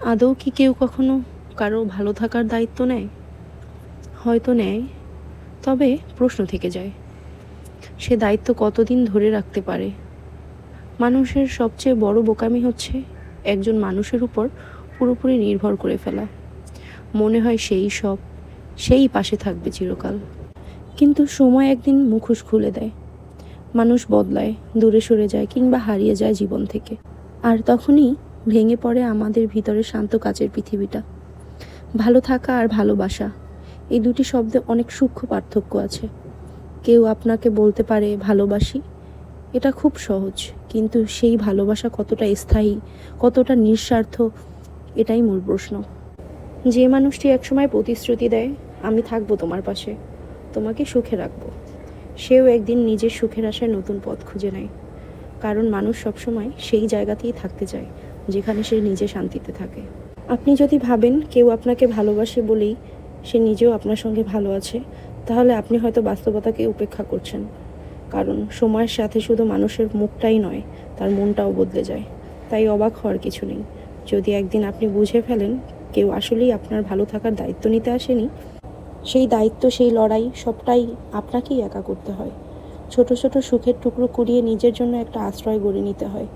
আদৌ কি কেউ কখনো কারো ভালো থাকার দায়িত্ব নেয়? হয়তো নেয়, তবে প্রশ্ন থেকে যায়, সে দায়িত্ব কতদিন ধরে রাখতে পারে? মানুষের সবচেয়ে বড় বোকামি হচ্ছে একজন মানুষের উপর পুরোপুরি নির্ভর করে ফেলা। মনে হয় সেই পাশে থাকবে চিরকাল। কিন্তু সময় একদিন মুখোশ খুলে দেয়। মানুষ বদলায়, দূরে সরে যায় কিংবা হারিয়ে যায় জীবন থেকে। আর তখনই ভেঙে পড়ে আমাদের ভিতরে শান্ত কাচের পৃথিবীটা। ভালো থাকা আর ভালোবাসা, এই দুটি শব্দে অনেক সূক্ষ্ম পার্থক্য আছে। কেউ আপনাকে বলতে পারে ভালোবাসি, এটা খুব সহজ, কিন্তু সেই ভালোবাসা কতটা স্থায়ী, কতটা নিঃস্বার্থ, এটাই মূল প্রশ্ন। যে মানুষটি একসময় প্রতিশ্রুতি দেয়, আমি থাকবো তোমার পাশে, তোমাকে সুখে রাখবো, সেও একদিন নিজের সুখের আশায় নতুন পথ খুঁজে নেয়। কারণ মানুষ সবসময় সেই জায়গাতেই থাকতে চায় যেখানে সে নিজে শান্তিতে থাকে। আপনি যদি ভাবেন কেউ আপনাকে ভালোবাসে বলেই সে নিজেও আপনার সঙ্গে ভালো আছে, তাহলে আপনি হয়তো বাস্তবতাকে উপেক্ষা করছেন। কারণ সময়ের সাথে শুধু মানুষের মুখটাই নয়, তার মনটাও বদলে যায়। তাই অবাক হওয়ার কিছু নেই যদি একদিন আপনি বুঝে ফেলেন কেউ আসলেই আপনার ভালো থাকার দায়িত্ব নিতে আসেনি। সেই দায়িত্ব, সেই লড়াই সবটাই আপনাকেই একা করতে হয়। ছোট ছোট সুখের টুকরো কুড়িয়ে নিজের জন্য একটা আশ্রয় গড়ে নিতে হয়।